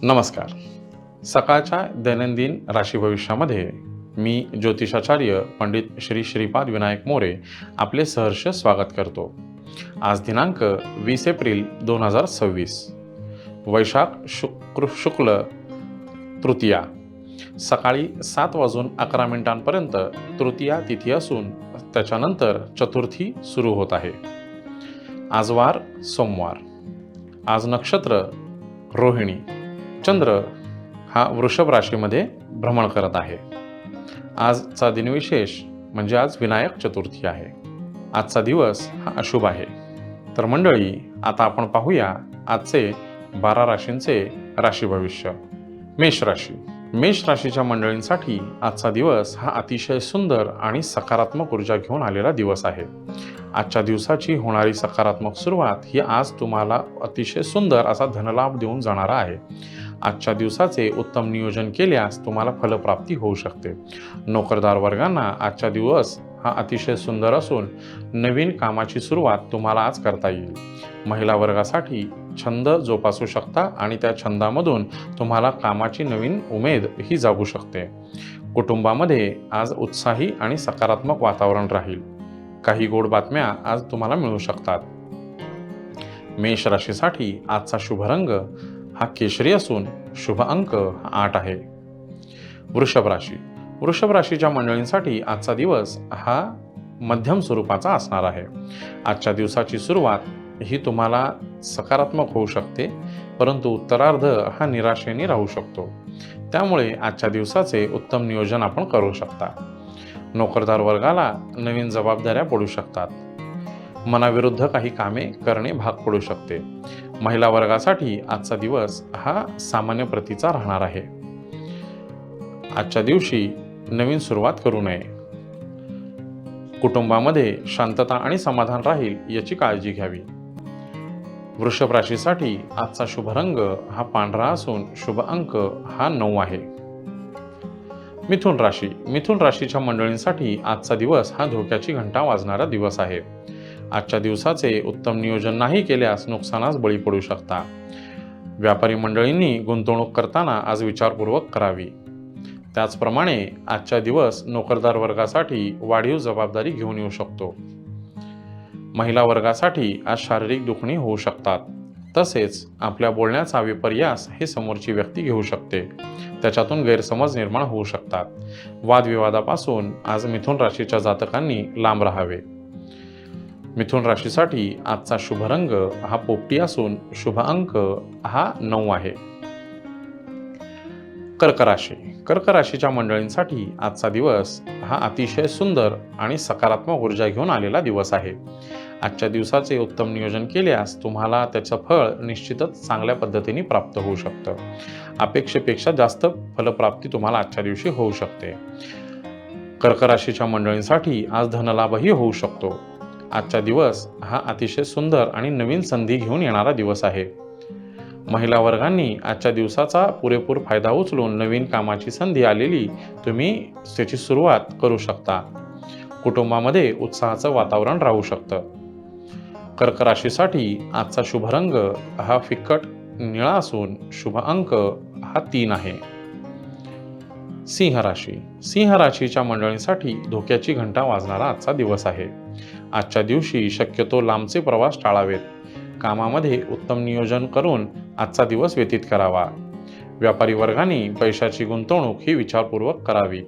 नमस्कार. सकाळच्या दैनंदिन राशी भविष्यामध्ये मी ज्योतिषाचार्य पंडित श्री श्रीपाद विनायक मोरे आपले सहर्ष स्वागत करतो. आज दिनांक 20 एप्रिल 2026, वैशाख शुक्ल तृतीया, सकाळी 7:11 तृतीया तिथी असून त्याच्यानंतर चतुर्थी सुरू होत आहे. आज वार सोमवार. आज नक्षत्र रोहिणी. चंद्र हा वृषभ राशीमध्ये भ्रमण करत आहे. आजचा दिनविशेष म्हणजे आज विनायक चतुर्थी आहे. आजचा दिवस हा अशुभ आहे. तर मंडळी, आता आपण पाहूया आजचे 12 राशींचे राशी भविष्य. मेष राशी. मेष राशीच्या मंडळींसाठी आजचा दिवस हा अतिशय सुंदर आणि सकारात्मक ऊर्जा घेऊन आलेला दिवस आहे. आजच्या दिवसाची होणारी सकारात्मक सुरुवात ही आज तुम्हाला अतिशय सुंदर असा धनलाभ देऊन जाणारा आहे. आजच्या दिवसाचे उत्तम नियोजन केल्यास तुम्हाला फलप्राप्ती होऊ शकते. नोकरदार वर्गांना आजचा दिवस हा अतिशय सुंदर असून नवीन कामाची सुरुवात तुम्हाला आज करता येईल. महिला वर्गासाठी छंद जोपासू शकता आणि त्या छंदामधून तुम्हाला कामाची नवीन उमेद ही जागू शकते. कुटुंबामध्ये आज उत्साही आणि सकारात्मक वातावरण राहील. काही गोड बातम्या आज तुम्हाला मिळू शकतात. मेष राशीसाठी आजचा शुभ रंग हा केशरी असून शुभ अंक 8 आहे. वृषभ राशी. वृषभ राशीच्या मंडळींसाठी आजचा दिवस हा मध्यम स्वरूपाचा असणार आहे. आजच्या दिवसाची सुरुवात ही तुम्हाला सकारात्मक होऊ शकते, परंतु उत्तरार्ध हा निराशेने राहू शकतो. त्यामुळे आजच्या दिवसाचे उत्तम नियोजन आपण करू शकता. नोकरदार वर्गाला नवीन जबाबदाऱ्या पडू शकतात. मनाविरुद्ध काही कामे करणे भाग पडू शकते. महिला वर्गासाठी आजचा दिवस हा सामान्य प्रतीचा राहणार आहे. आजच्या दिवशी नवीन सुरुवात करू नये. कुटुंबामध्ये शांतता आणि समाधान राहील याची काळजी घ्यावी. वृषभ राशीसाठी आजचा शुभ रंग हा पांढरा असून शुभ अंक हा 9 आहे. मिथुन राशी. मिथुन राशीच्या मंडळींसाठी आजचा दिवस हा धोक्याची घंटा वाजणारा दिवस आहे. आजच्या दिवसाचे उत्तम नियोजन नाही केल्यास नुकसानास बळी पडू शकता. व्यापारी मंडळींनी गुंतवणूक करताना आज विचारपूर्वक करावी. त्याचप्रमाणे आजचा दिवस नोकरदार वर्गासाठी वाढीव जबाबदारी घेऊन येऊ शकतो. महिला वर्गासाठी आज शारीरिक दुखणी होऊ शकतात. तसेच आपल्या बोलण्याचा विपर्यास हे समोरची व्यक्ती घेऊ शकते. त्याच्यातून गैरसमज निर्माण होऊ शकतात. वादविवादापासून आज मिथुन राशीच्या जातकांनी लांब राहावे. मिथुन राशीसाठी आजचा शुभ रंग हा पोपटी असून शुभ अंक हा 9 आहे. कर्क राशी. कर्क राशीच्या मंडळींसाठी आजचा दिवस हा अतिशय सुंदर आणि सकारात्मक ऊर्जा घेऊन आलेला दिवस आहे. आजच्या दिवसाचे उत्तम नियोजन केल्यास तुम्हाला त्याचं फळ निश्चितच चांगल्या पद्धतीने प्राप्त होऊ शकतं. अपेक्षेपेक्षा जास्त फलप्राप्ती तुम्हाला आजच्या दिवशी होऊ शकते. कर्क राशीच्या मंडळींसाठी आज धनलाभही होऊ शकतो. आजचा दिवस हा अतिशय सुंदर आणि नवीन संधी घेऊन येणारा दिवस आहे. महिला वर्गांनी आजच्या दिवसाचा पुरेपूर फायदा उचलून नवीन कामाची संधी आलेली तुम्ही त्याची सुरुवात करू शकता. कुटुंबामध्ये उत्साहाचं वातावरण राहू शकतं. कर्क राशीसाठी आजचा शुभ रंग हा फिकट निळा असून शुभ अंक हा 3 आहे. सिंह राशी. सिंह राशीच्या मंडळींसाठी धोक्याची घंटा वाजणारा आजचा दिवस आहे. आजच्या दिवशी शक्यतो लांबचे प्रवास टाळावेत. कामामध्ये उत्तम नियोजन करून आजचा दिवस व्यतीत करावा. व्यापारी वर्गाने पैशाची गुंतवणूक ही विचारपूर्वक करावी.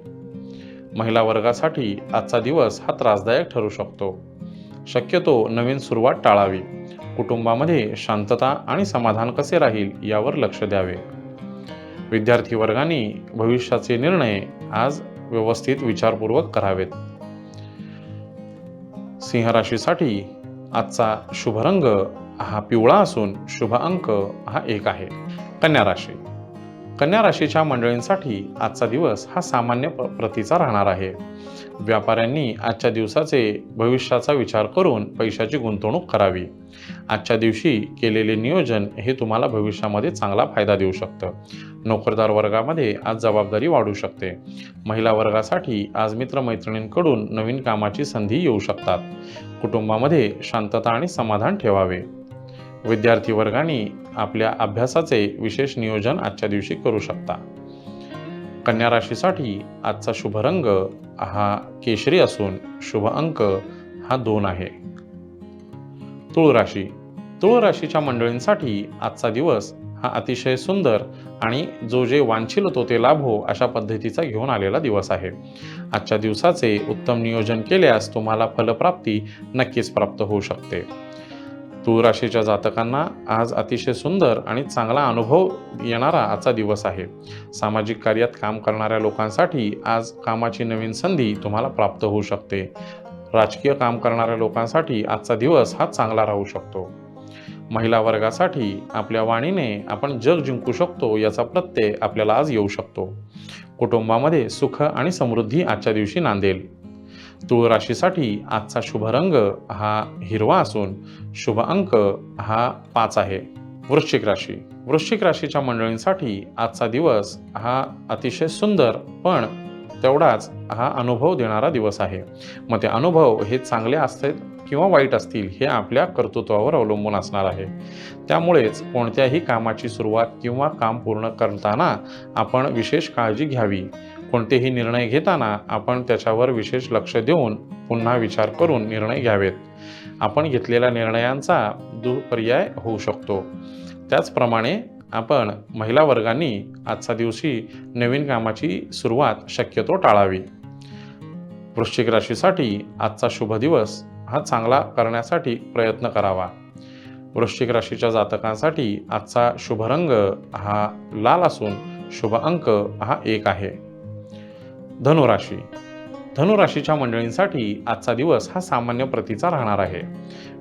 महिला वर्गासाठी आजचा दिवस हा त्रासदायक ठरू शकतो. शक्यतो नवीन सुरुवात टाळावी. कुटुंबामध्ये शांतता आणि समाधान कसे राहील यावर लक्ष द्यावे. विद्यार्थी वर्गाने भविष्याचे निर्णय आज व्यवस्थित विचारपूर्वक करावेत. सिंह राशीसाठी आजचा शुभ रंग हा पिवळा असून शुभ अंक हा 1 आहे. कन्या राशी. कन्या राशीच्या मंडळींसाठी आजचा दिवस हा सामान्य प्रतीचा राहणार आहे. व्यापाऱ्यांनी आजच्या दिवसाचे भविष्याचा विचार करून पैशाची गुंतवणूक करावी. आजच्या दिवशी केलेले नियोजन हे तुम्हाला भविष्यामध्ये चांगला फायदा देऊ शकतं. नोकरदार वर्गामध्ये आज जबाबदारी वाढू शकते. महिला वर्गासाठी आज मित्रमैत्रिणींकडून नवीन कामाची संधी येऊ शकतात. कुटुंबामध्ये शांतता आणि समाधान ठेवावे. विद्यार्थी वर्गाने आपल्या अभ्यासाचे विशेष नियोजन आजच्या दिवशी करू शकता. कन्या राशीसाठी आजचा शुभ रंग हा केशरी असून शुभ अंक हा 2 आहे. तुळ राशी. तुळ राशीच्या मंडळींसाठी आजचा दिवस हा अतिशय सुंदर आणि जो जे वांछिल तो ते लाभो अशा पद्धतीचा घेऊन आलेला दिवस आहे. आजच्या दिवसाचे उत्तम नियोजन केल्यास तुम्हाला फलप्राप्ती नक्कीच प्राप्त होऊ शकते. तुळ राशीच्या जातकांना आज अतिशय सुंदर आणि चांगला अनुभव येणारा आजचा दिवस आहे. सामाजिक कार्यात काम करणाऱ्या लोकांसाठी आज कामाची नवीन संधी तुम्हाला प्राप्त होऊ शकते. राजकीय काम करणाऱ्या लोकांसाठी आजचा दिवस हा चांगला राहू शकतो. महिला वर्गासाठी आपल्या वाणीने आपण जग जिंकू शकतो याचा प्रत्यय आपल्याला आज येऊ शकतो. कुटुंबामध्ये सुख आणि समृद्धी आजच्या दिवशी नांदेल. तुळ राशीसाठी आजचा शुभ रंग हा हिरवा असून शुभ अंक हा 5 आहे. वृश्चिक राशी. वृश्चिक राशीच्या मंडळींसाठी आजचा दिवस हा अतिशय सुंदर पण तेवढाच हा अनुभव देणारा दिवस आहे. मग ते अनुभव हे चांगले असतील किंवा वाईट असतील हे आपल्या कर्तृत्वावर अवलंबून असणार आहे. त्यामुळेच कोणत्याही कामाची सुरुवात किंवा काम पूर्ण करताना आपण विशेष काळजी घ्यावी. कोणतेही निर्णय घेताना आपण त्याच्यावर विशेष लक्ष देऊन पुन्हा विचार करून निर्णय घ्यावेत. आपण घेतलेल्या निर्णयांचा दुष्पर्याय होऊ शकतो. त्याचप्रमाणे आपण महिला वर्गांनी आजच्या दिवशी नवीन कामाची सुरुवात शक्यतो टाळावी. वृश्चिक राशीसाठी आजचा शुभ दिवस हा चांगला करण्यासाठी प्रयत्न करावा. वृश्चिक राशीच्या जातकांसाठी आजचा शुभ रंग हा लाल असून शुभ अंक हा 1 आहे. धनुराशी. धनुराशीच्या मंडळींसाठी आजचा दिवस हा सामान्य प्रतीचा राहणार आहे.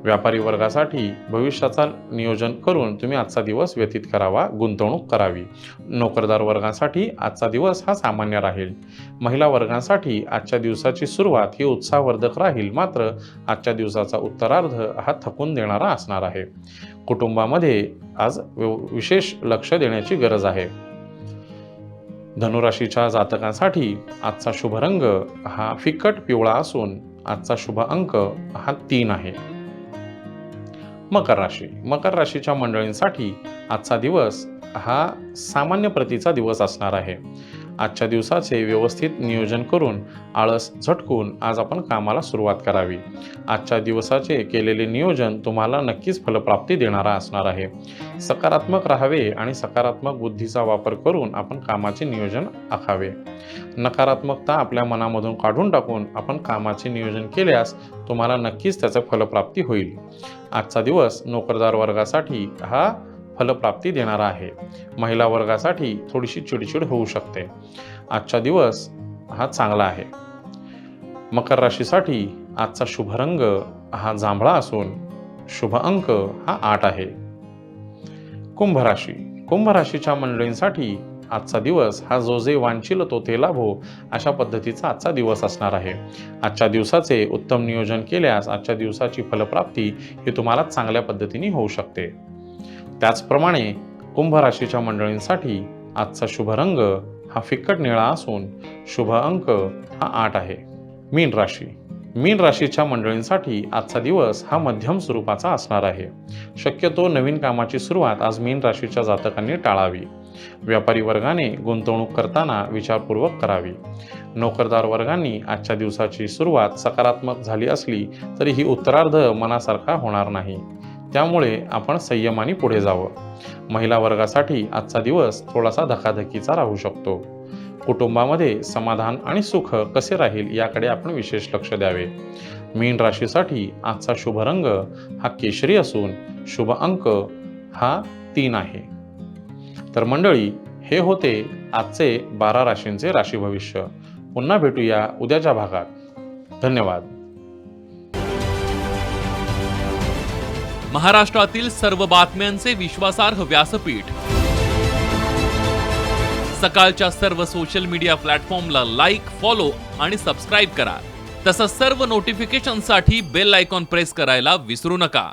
व्यापारी वर्गासाठी भविष्याचा नियोजन करून तुम्ही आजचा दिवस व्यतीत करावा, गुंतवणूक करावी. नोकरदार वर्गासाठी आजचा दिवस हा सामान्य राहील. महिला वर्गासाठी आजच्या दिवसाची सुरुवात ही उत्साहवर्धक राहील, मात्र आजच्या दिवसाचा उत्तरार्ध हा थकून देणारा असणार आहे. कुटुंबामध्ये आज विशेष लक्ष देण्याची गरज आहे. धनुराशीच्या जातकांसाठी आजचा शुभ रंग हा फिकट पिवळा असून आजचा शुभ अंक हा 3 आहे. मकर राशी. मकर राशीच्या मंडळींसाठी आजचा दिवस हा सामान्य प्रतीचा दिवस असणार आहे. आजच्या दिवसाचे व्यवस्थित नियोजन करून आळस झटकून आज आपण कामाला सुरुवात करावी. आजच्या दिवसाचे केलेले नियोजन तुम्हाला नक्कीच फलप्राप्ती देणारा असणार आहे. सकारात्मक राहावे आणि सकारात्मक बुद्धीचा वापर करून आपण कामाचे नियोजन आखावे. नकारात्मकता आपल्या मनामधून काढून टाकून आपण कामाचे नियोजन केल्यास तुम्हाला नक्कीच त्याचं फलप्राप्ती होईल. आजचा दिवस नोकरदार वर्गासाठी हा फलप्राप्ती देणारा आहे. महिला वर्गासाठी थोडीशी चिडचिड होऊ शकते. आजचा दिवस हा चांगला आहे. मकर राशीसाठी आजचा शुभ रंग हा जांभळा असून शुभ अंक हा 8 आहे. कुंभ राशी. कुंभ राशीच्या मंडळींसाठी आजचा दिवस हा जो जे वांछिल तो ते लाभो अशा पद्धतीचा आजचा दिवस असणार आहे. आजच्या दिवसाचे उत्तम नियोजन केल्यास आजच्या दिवसाची फलप्राप्ती ही तुम्हाला चांगल्या पद्धतीने होऊ शकते. त्याचप्रमाणे कुंभ राशीच्या मंडळींसाठी आजचा शुभ रंग हा फिकट निळा असून शुभ अंक हा 8 आहे. मीन राशी. मीन राशीच्या मंडळींसाठी आजचा दिवस हा मध्यम स्वरूपाचा असणार आहे. शक्यतो नवीन कामाची सुरुवात आज मीन राशीच्या जातकांनी टाळावी. व्यापारी वर्गाने गुंतवणूक करताना विचारपूर्वक करावी. नोकरदार वर्गांनी आजच्या दिवसाची सुरुवात सकारात्मक झाली असली तरी ही उत्तरार्ध मनासारखा होणार नाही. त्यामुळे आपण संयमाने पुढे जावं. महिला वर्गासाठी आजचा दिवस थोडासा धकाधकीचा राहू शकतो. कुटुंबामध्ये समाधान आणि सुख कसे राहील याकडे आपण विशेष लक्ष द्यावे. मीन राशीसाठी आजचा शुभ रंग हा केशरी असून शुभ अंक हा 3 आहे. तर मंडळी, हे होते आजचे 12 राशींचे राशी भविष्य. पुन्हा भेटूया उद्याच्या भागात. धन्यवाद. महाराष्ट्रातील सर्व बातम्यांचे विश्वासार्ह व्यासपीठ. सकाळच्या सर्व सोशल मीडिया प्लॅटफॉर्मला लाईक, फॉलो आणि सबस्क्राईब करा. तसंच सर्व नोटिफिकेशनसाठी बेल आयकॉन प्रेस करायला विसरू नका.